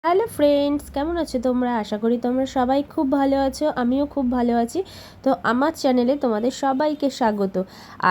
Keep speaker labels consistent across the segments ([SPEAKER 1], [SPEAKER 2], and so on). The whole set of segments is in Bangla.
[SPEAKER 1] হ্যালো ফ্রেন্ডস, কেমন আছো তোমরা? আশা করি তোমরা সবাই খুব ভালো আছো। আমিও খুব ভালো আছি। তো আমার চ্যানেলে তোমাদের সবাইকে স্বাগত।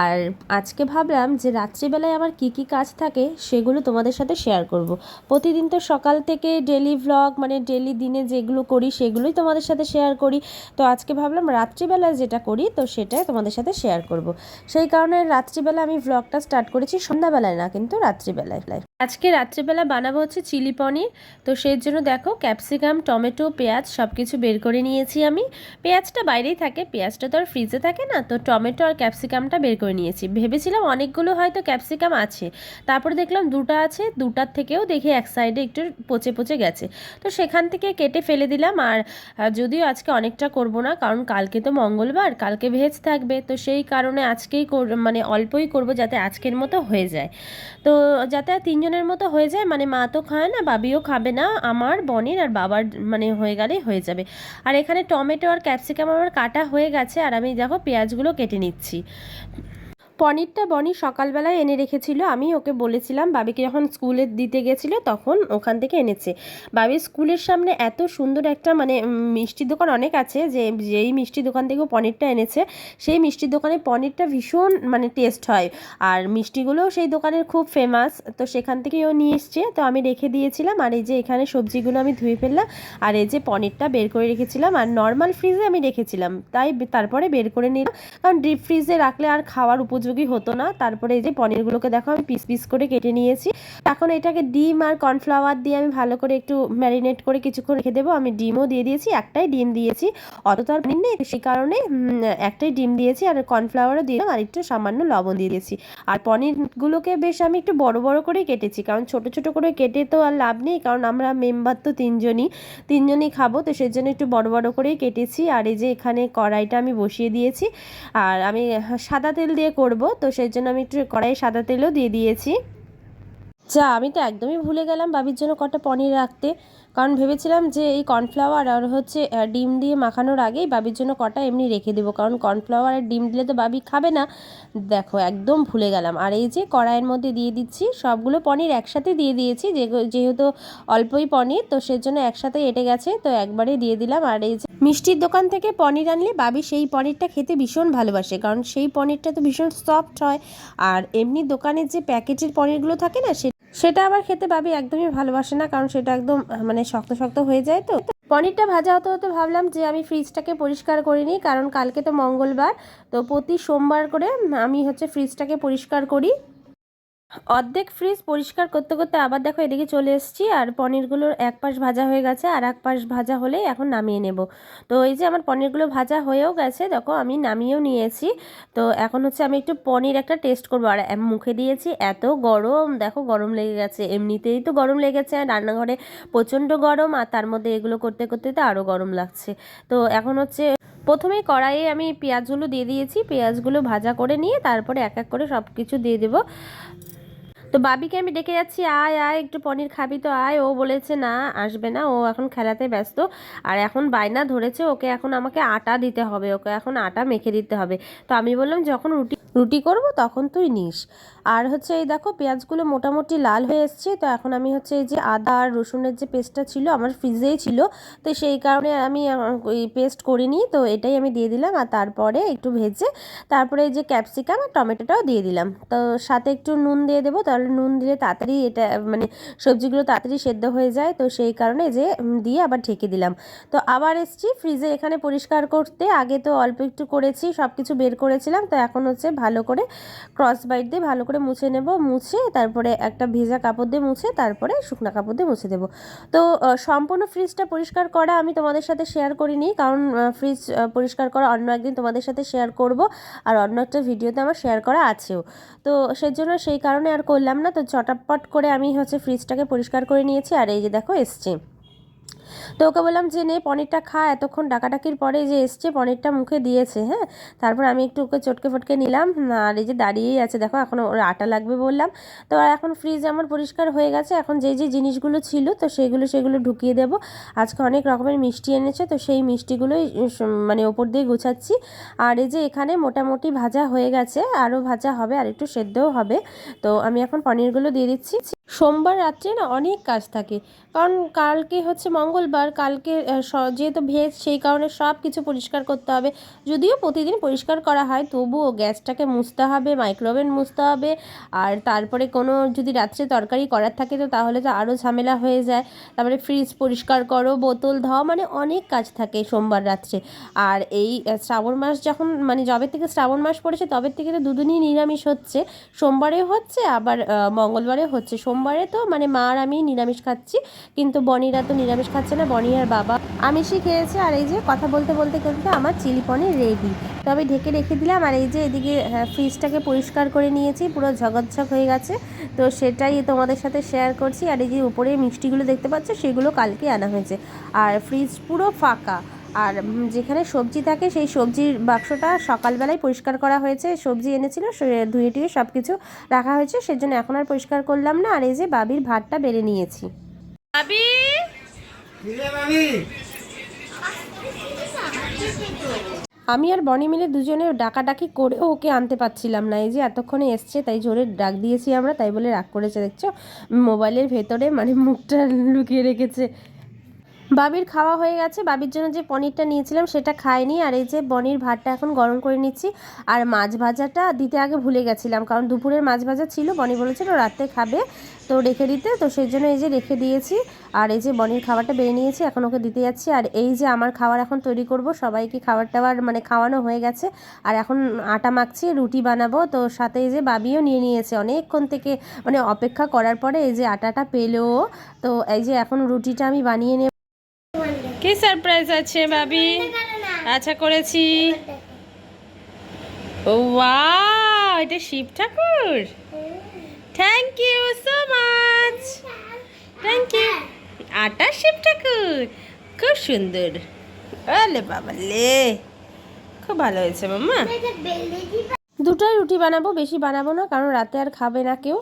[SPEAKER 1] আর আজকে ভাবলাম যে রাত্রিবেলায় আমার কি কি কাজ থাকে সেগুলো তোমাদের সাথে শেয়ার করব। প্রতিদিন তো সকাল থেকে ডেলি ভ্লগ মানে ডেলি দিনে যেগুলো করি সেগুলোই তোমাদের সাথে শেয়ার করি। তো আজকে ভাবলাম রাত্রিবেলায় যেটা করি তো সেটাই তোমাদের সাথে শেয়ার করব। সেই কারণে রাত্রিবেলা আমি ভ্লগটা স্টার্ট করেছি, সন্ধ্যাবেলায় না কিন্তু রাত্রিবেলায়। আজকে রাত্রিবেলা বানাবো হচ্ছে চিলি পনির। তো সেই জন্য দেখো ক্যাপসিকাম, টমেটো, পেঁয়াজ সব কিছু বের করে নিয়েছি আমি। পেঁয়াজটা বাইরেই থাকে, পেঁয়াজটা তো আর ফ্রিজে থাকে না, তো টমেটো আর ক্যাপসিকামটা বের করে নিয়েছি। ভেবেছিলাম অনেকগুলো হয়তো ক্যাপসিকাম আছে, তারপরে দেখলাম দুটো আছে, দুটার থেকেও দেখি এক সাইডে একটু পচে পচে গেছে। তো সেখান থেকে কেটে ফেলে দিলাম। আর যদিও আজকে অনেকটা করব না, কারণ কালকে তো মঙ্গলবার, কালকে ভেজ থাকবে, তো সেই কারণে আজকেই মানে অল্পই করব যাতে আজকের মতো হয়ে যায়। তো যাতে আর তিনজনের মতো হয়ে যায়, মানে মা তো খায় না, বাবিও খাবে না, আমার বোনের আর বাবার মানে হয়ে গেলেই হয়ে যাবে। আর এখানে টমেটো আর ক্যাপসিকাম আমার কাটা হয়ে গেছে, আর আমি দেখো পেঁয়াজগুলো কেটে নিচ্ছি। পনিরটা বনি সকালবেলায় এনে রেখেছিল, আমি ওকে বলেছিলাম, বাবিকে যখন স্কুলে দিতে গেছিলো তখন ওখান থেকে এনেছে। বাবির স্কুলের সামনে এত সুন্দর একটা মানে মিষ্টির দোকান অনেক আছে, যেই মিষ্টি দোকান থেকে পনিরটা এনেছে সেই মিষ্টির দোকানে পনিরটা ভীষণ মানে টেস্ট হয়, আর মিষ্টিগুলোও সেই দোকানের খুব ফেমাস। তো সেখান থেকেই ও নিয়ে এসছে, তো আমি রেখে দিয়েছিলাম। আর এই যে এখানে সবজিগুলো আমি ধুয়ে ফেললাম, আর এই যে পনিরটা বের করে রেখেছিলাম, আর নর্মাল ফ্রিজে আমি রেখেছিলাম, তাই তারপরে বের করে নিলাম, কারণ ডিপ ফ্রিজে রাখলে আর খাওয়ার উপযোগী হতো না। তারপরে এই যে পনিরগুলোকে দেখো আমি পিস পিস করে কেটে নিয়েছি। এখন এটাকে ডিম আর কর্নফ্লাওয়ার দিয়ে আমি ভালো করে একটু ম্যারিনেট করে কিছুক্ষণ রেখে দেবো। আমি ডিমও দিয়ে দিয়েছি, একটাই ডিম দিয়েছি, অত তো আর পনির নেই, সেই কারণে একটাই ডিম দিয়েছি, আর কর্নফ্লাওয়ারও দিলাম, আর একটু সামান্য লবণ দিয়ে দিয়েছি। আর পনিরগুলোকে বেশ আমি একটু বড় বড় করেই কেটেছি, কারণ ছোট ছোট করে কেটে তো আর লাভ নেই, কারণ আমরা মেম্বার তো তিনজনই খাবো, তো সেই জন্য একটু বড় বড় করেই কেটেছি। আর এই যে এখানে কড়াইটা আমি বসিয়ে দিয়েছি, আর আমি সাদা তেল দিয়ে করব, তো সেই জন্য আমি একটু কড়াইয়ে সাদা তেলও দিয়ে দিয়েছি। যা, আমি তো একদমই ভুলে গেলাম বাবির জন্য কটা পনির রাখতে, কারণ ভেবেছিলাম যে এই কর্নফ্লাওয়ার আর হচ্ছে ডিম দিয়ে মাখানোর আগেই বাবির জন্য কটা এমনি রেখে দেবো, কারণ কর্নফ্লাওয়ার আর ডিম দিলে তো বাবি খাবে না। দেখো একদম ভুলে গেলাম। আর এই যে কড়াইয়ের মধ্যে দিয়ে দিচ্ছি সবগুলো পনির, একসাথে দিয়ে দিয়েছি, যেহেতু অল্পই পনির, তো সেজন্য একসাথে এঁটে গেছে, তো একবারে দিয়ে দিলাম। আর এই যে মিষ্টির দোকান থেকে পনির আনলে বাবি সেই পনিরটা খেতে ভীষণ ভালোবাসে, কারণ সেই পনিরটা তো ভীষণ সফট হয়। আর এমনি দোকানের যে প্যাকেটের পনিরগুলো থাকে না, সেটা আবার খেতে বাবি একদমই ভালোবাসে না, কারণ সেটা একদম মানে শক্ত শক্ত হয়ে যায়। তো পনিরটা ভাজা হতে হতে ভাবলাম যে আমি ফ্রিজটাকে পরিষ্কার করে নিই, কারণ কালকে তো মঙ্গলবার, তো প্রতি সোমবার করে আমি হচ্ছে ফ্রিজটাকে পরিষ্কার করি। অর্ধেক ফ্রিজ পরিষ্কার করতে করতে আবার দেখো এদিকে চলে এসেছি, আর পনিরগুলোর এক পাশ ভাজা হয়ে গেছে, আর এক পাশ ভাজা হলেই এখন নামিয়ে নেব। তো এই যে আমার পনিরগুলো ভাজা হয়েও গেছে, দেখো আমি নামিয়েও নিয়েছি। তো এখন হচ্ছে আমি একটু পনির একটা টেস্ট করবো, আর মুখে দিয়েছি, এত গরম, দেখো গরম লেগে গেছে, এমনিতেই তো গরম লেগেছে, আর রান্নাঘরে প্রচণ্ড গরম, আর তার মধ্যে এগুলো করতে করতে তো আরও গরম লাগছে। তো এখন হচ্ছে প্রথমেই কড়াইয়ে আমি পেঁয়াজগুলো দিয়ে দিয়েছি, পেঁয়াজগুলো ভাজা করে নিয়ে তারপরে এক এক করে সব কিছু দিয়ে দেবো। তো বাবিকে আমি ডেকে যাচ্ছি, আয় আয় একটু পনির খাবি তো আয়, ও বলেছে না, আসবে না, ও এখন খেলাতে ব্যস্ত। আর এখন বায়না ধরেছে ওকে এখন আমাকে আটা দিতে হবে, ওকে এখন আটা মেখে দিতে হবে। তো আমি বললাম যখন রুটি রুটি করব তখন তুই নিস। আর হচ্ছে এই দেখো পেঁয়াজগুলো মোটামুটি লাল হয়ে এসছে, তো এখন আমি হচ্ছে এই যে আদা আর রসুনের যে পেস্টটা ছিল আমার ফ্রিজেই ছিল, তো সেই কারণে আমি ওই পেস্ট করিনি, তো এটাই আমি দিয়ে দিলাম। আর তারপরে একটু ভেজে তারপরে এই যে ক্যাপসিকাম আর টমেটোটাও দিয়ে দিলাম, তো সাথে একটু নুন দিয়ে দেবো, তাহলে নুন দিলে তাড়াতাড়ি এটা মানে সবজিগুলো তাড়াতাড়ি সেদ্ধ হয়ে যায়, তো সেই কারণে যে দিয়ে আবার ঢেকে দিলাম। তো আবার এসছি ফ্রিজে এখানে পরিষ্কার করতে, আগে তো অল্প একটু করেছি, সব কিছু বের করেছিলাম, তো এখন হচ্ছে ভালো করে ক্রস বাইট দিয়ে ভালো করে মুছে নেব, মুছে তারপরে একটা ভেজা কাপড় দিয়ে মুছে তারপরে শুকনো কাপড় দিয়ে মুছে দেবো। তো সম্পূর্ণ ফ্রিজটা পরিষ্কার করা আমি তোমাদের সাথে শেয়ার করিনি, কারণ ফ্রিজ পরিষ্কার করা অন্য একদিন তোমাদের সাথে শেয়ার করব, আর অন্য একটা ভিডিওতে আমার শেয়ার করা আছেও। তো সেজন্য সেই কারণে আর করলাম না, তো চটাপট করে আমি হচ্ছে ফ্রিজটাকে পরিষ্কার করে নিয়েছি। আর এই যে দেখো এসছে, তো ওকে বললাম যে নে পনিরটা খা, এতক্ষণ ডাকাডাকির পরে যে এসছে পনিরটা মুখে দিয়েছে, হ্যাঁ। তারপর আমি একটু ওকে চটকে ফটকে নিলাম, আর এই যে দাঁড়িয়েই আছে দেখো, এখন ওর আটা লাগবে বললাম। তো আর এখন ফ্রিজ আমার পরিষ্কার হয়ে গেছে, এখন যে যে জিনিসগুলো ছিল তো সেগুলো ঢুকিয়ে দেবো। আজকে অনেক রকমের মিষ্টি এনেছে, তো সেই মিষ্টিগুলোই মানে ওপর দিয়ে গুছাচ্ছি। আর এই যে এখানে মোটামুটি ভাজা হয়ে গেছে, আরও ভাজা হবে, আর একটু সেদ্ধও হবে। তো আমি এখন পনিরগুলো দিয়ে দিচ্ছি। সোমবার রাত্রে না অনেক কাজ থাকে, কারণ কালকে হচ্ছে মঙ্গলবার, কালকে যেহেতু ভেজ সেই কারণে সব কিছু পরিষ্কার করতে হবে। যদিও প্রতিদিন পরিষ্কার করা হয় তবুও গ্যাসটাকে মুছতে হবে, মাইক্রোওভেন মুছতে হবে, আর তারপরে কোনো যদি রাত্রে তরকারি করার থাকে তো তাহলে তো আরও ঝামেলা হয়ে যায়। তারপরে ফ্রিজ পরিষ্কার করো, বোতল ধোয়া, মানে অনেক কাজ থাকে সোমবার রাত্রে। আর এই শ্রাবণ মাস যখন মানে যবে থেকে শ্রাবণ মাস পড়েছে তবে থেকে তো দুদিনই নিরামিষ হচ্ছে, সোমবারেও হচ্ছে আবার মঙ্গলবারেও হচ্ছে। সোমবারে তো মানে মা আর আমি নিরামিষ খাচ্ছি, কিন্তু বনিরা তো নিরামিষ খাচ্ছে না, বনি আর বাবা আমিষই খেয়েছে। আর এই যে কথা বলতে বলতে কিন্তু আমার চিলি পনির রেডি। তো আমি ঢেকে রেখে দিলাম, আর এই যে এদিকে ফ্রিজটাকে পরিষ্কার করে নিয়েছি, পুরো ঝকঝক হয়ে গেছে। তো সেটাই তোমাদের সাথে শেয়ার করছি। আর এই যে উপরে মিষ্টিগুলো দেখতে পাচ্ছ সেগুলো কালকে আনা হয়েছে। আর ফ্রিজ পুরো ফাঁকা। আর যেখানে সবজি থাকে সেই সবজির বাক্সটা সকালবেলায় পরিষ্কার করা হয়েছে, সবজি এনেছিল ধুয়ে টুয়ে সব কিছু রাখা হয়েছে, সেজন্য এখন আর পরিষ্কার করলাম না। আর এই যে বাবির ভাতটা বেড়ে নিয়েছি। বাবি আমি আর বনি মিলে দুজনে ডাকাডাকি করেও ওকে আনতে পারছিলাম না। এই যে এতক্ষণে এসছে তাই জোরে ডাক দিয়েছি আমরা, তাই বলে রাগ করেছে দেখছো, মোবাইলের ভেতরে মানে মুখটা লুকিয়ে রেখেছে। বাবির খাওয়া হয়ে গেছে, বাবির জন্য যে পনিরটা নিয়েছিলাম সেটা খাইনি। আর এই যে পনির ভাতটা এখন গরম করে নিচ্ছি। আর মাছ ভাজাটা দিতে আগে ভুলে গেছিলাম, কারণ দুপুরের মাছ ভাজা ছিল, বনি বলেছিল রাতে খাবে তো রেখে দিতে, তো সেই জন্য এই যে রেখে দিয়েছি। আর এই যে বনির খাবারটা বেড়ে নিয়েছি, এখন ওকে দিতে যাচ্ছি। আর এই যে আমার খাবার এখন তৈরি করব, সবাইকে খাবার টাবার মানে খাওয়ানো হয়ে গেছে। আর এখন আটা মাখছি, রুটি বানাবো। তো সাথে এই যে বাবিও নিয়ে নিয়েছে অনেকক্ষণ থেকে, মানে অপেক্ষা করার পরে এই যে আটাটা পেলো। তো এই যে এখন রুটিটা আমি বানিয়ে নেব। কি সারপ্রাইজ আছে বাবি? আচ্ছা করেছি। ও ওয়াও, এটা Shiv Thakur. Thank you so much, thank you. আটা শিব ঠাকুর, খুব সুন্দর। আলে বাবা লে, খুব ভালো হয়েছে মাম্মা। দুটোই রুটি বানাবো, বেশি বানাবো না, কারণ রাতে আর খাবে না কেউ।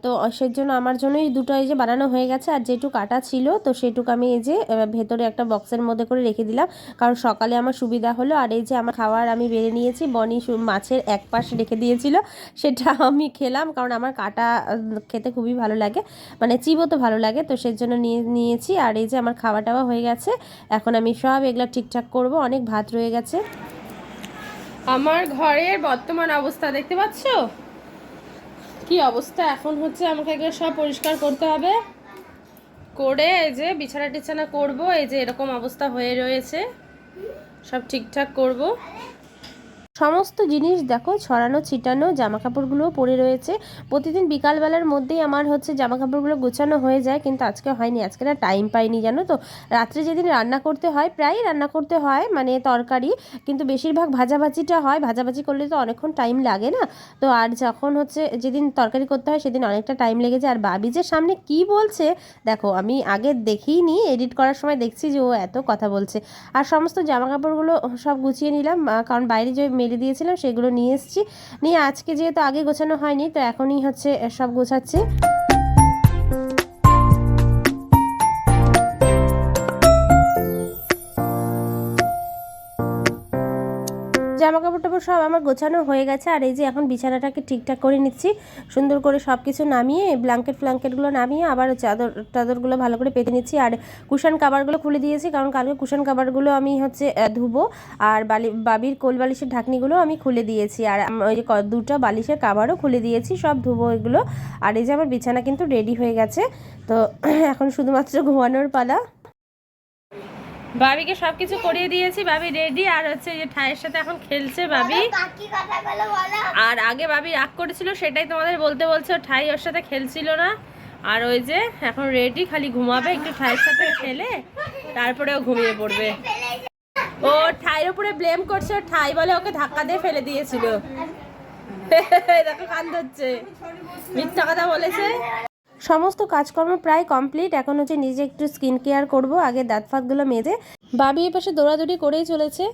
[SPEAKER 1] তো সেই জন্য আমার জন্যই দুটো এই যে বানানো হয়ে গেছে। আর যেটুকু আটা ছিল তো সেটুকু আমি এই যে ভেতরে একটা বক্সের মধ্যে করে রেখে দিলাম, কারণ সকালে আমার সুবিধা হলো। আর এই যে আমার খাবার আমি বেড়ে নিয়েছি, বনি মাছের এক পাশ রেখে দিয়েছিল, সেটা আমি খেলাম, কারণ আমার কাটা খেতে খুবই ভালো লাগে, মানে চিবো তো ভালো লাগে, তো সেই জন্য নিয়েছি। আর এই যে আমার খাওয়া টাওয়া হয়ে গেছে, এখন আমি সব এগুলো ঠিকঠাক করব, অনেক ভাত রয়ে গেছে। আমার ঘরের বর্তমান অবস্থা দেখতে পাচ্ছ কি অবস্থা। এখন হচ্ছে আমাকে এগুলো সব পরিষ্কার করতে হবে, করে এই যে বিছানা টিছানা করবো। এই যে এরকম অবস্থা হয়ে রয়েছে, সব ঠিকঠাক করব। সমস্ত জিনিস দেখো ছড়ানো ছিটানো, জামা কাপড়গুলোও পরে রয়েছে। প্রতিদিন বিকালবেলার মধ্যেই আমার হচ্ছে জামা কাপড়গুলো গোছানো হয়ে যায়, কিন্তু আজকে হয়নি, আজকে না টাইম পাইনি জানো তো। রাত্রে যেদিন রান্না করতে হয়, প্রায়ই রান্না করতে হয় মানে তরকারি, কিন্তু বেশিরভাগ ভাজাভাজিটা হয়, ভাজাভাজি করলে তো অনেকক্ষণ টাইম লাগে না। তো আর যখন হচ্ছে যেদিন তরকারি করতে হয় সেদিন অনেকটা টাইম লেগে যায়। আর বাবি যে সামনে কি বলছে দেখো, আমি আগে দেখিনি, এডিট করার সময় দেখছি যে ও এত কথা বলছে। আর সমস্ত জামা কাপড়গুলো সব গুছিয়ে নিলাম, কারণ বাইরে যে মেলে দিয়েছিলাম সেগুলো নিয়ে এসেছি। নিয়ে আজকে যেহেতু আগে গোছানো হয়নি তো এখনই হচ্ছে সব গোছাচ্ছি। জামা কাপড় টাপড় সব আমার গোছানো হয়ে গেছে। আর এই যে এখন বিছানাটাকে ঠিকঠাক করে নিচ্ছি, সুন্দর করে সব কিছু নামিয়ে, ব্ল্যাঙ্কেটগুলো নামিয়ে আবার চাদরগুলো ভালো করে পেতে নিচ্ছি। আর কুশন কাভারগুলো খুলে দিয়েছি, কারণ কালকে কুশন কাভারগুলো আমি হচ্ছে ধুবো। আর বাবির কোল বালিশের ঢাকনিগুলো আমি খুলে দিয়েছি। আর ওই যে দুটো বালিশের কাভারও খুলে দিয়েছি, সব ধুবো এগুলো। আর এই যে আমার বিছানা কিন্তু রেডি হয়ে গেছে। তো এখন শুধুমাত্র ঘুমানোর পালা। বাবিকে সবকিছু করিয়ে দিয়েছি, বাবি রেডি। আর হচ্ছে যে ঠায়ের সাথে এখন খেলছে বাবি। আর আগে বাবি রাগ করেছিল, সেটাই তোমাদের বলতে বলছে, ঠাই ওর সাথে খেলছিল না। আর ওই যে এখন রেডি, খালি ঘুমাবে, একটু ঠাইয়ের সাথে খেলে তারপরেও ঘুমিয়ে পড়বে। ও ঠাইয়ের উপরে ব্লেম করছে, ঠাই বলে ওকে ধাক্কা দিয়ে ফেলে দিয়েছিল। দেখো কান ধরছে, মিথ্যা কথা বলেছে। সমস্ত কাজকর্ম প্রায় কমপ্লিট, এখন হচ্ছে নিজে একটু স্কিন কেয়ার করব, আগে দাঁত ফাতগুলো মেজে। বাবি এ পাশে দৌড়াদৌড়ি করেই চলেছে।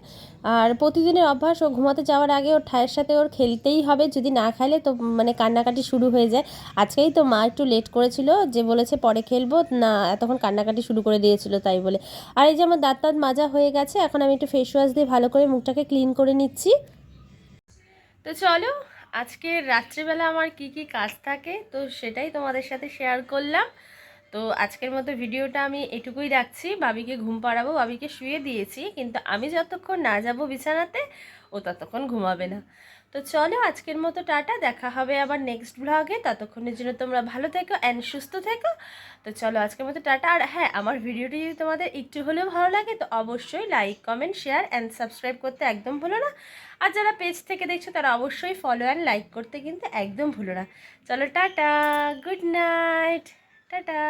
[SPEAKER 1] আর প্রতিদিনের অভ্যাস, ও ঘুমাতে যাওয়ার আগে ওর ঠায়ের সাথে ওর খেলতেই হবে, যদি না খেলে তো মানে কান্নাকাটি শুরু হয়ে যায়। আজকেই তো মা একটু লেট করেছিল, যে বলেছে পরে খেলবো না, এতক্ষণ কান্নাকাটি শুরু করে দিয়েছিল তাই বলে। আর এই যে আমার দাঁত মাজা হয়ে গেছে, এখন আমি একটু ফেস ওয়াশ দিয়ে ভালো করে মুখটাকে ক্লিন করে নিচ্ছি। তো চলো আজকে রাত্রিবেলা আমার কি কি কাজ থাকে তো সেটাই তোমাদের সাথে শেয়ার করলাম। তো আজকের মতো ভিডিওটা আমি এটুকুই রাখছি। বাবিকে ঘুম পাড়াবো, বাবিকে শুয়ে দিয়েছি, কিন্তু আমি যতক্ষণ না যাব বিছানাতে ও ততক্ষণ ঘুমাবে না। তো চলো আজকের মতো টাটা, দেখা হবে আবার নেক্সট ব্লগে। ততক্ষণের জন্য তোমরা ভালো থেকো অ্যান্ড সুস্থ থেকো। তো চলো আজকের মতো টাটা। আর হ্যাঁ, আমার ভিডিওটি যদি তোমাদের একটু হলেও ভালো লাগে তো অবশ্যই like comment share and subscribe করতে একদম ভুলো না। আর যারা পেজ থেকে দেখছো তারা অবশ্যই ফলো অ্যান্ড লাইক করতে কিন্তু একদম ভুলো না। চলো টাটা, গুড নাইট, টাটা।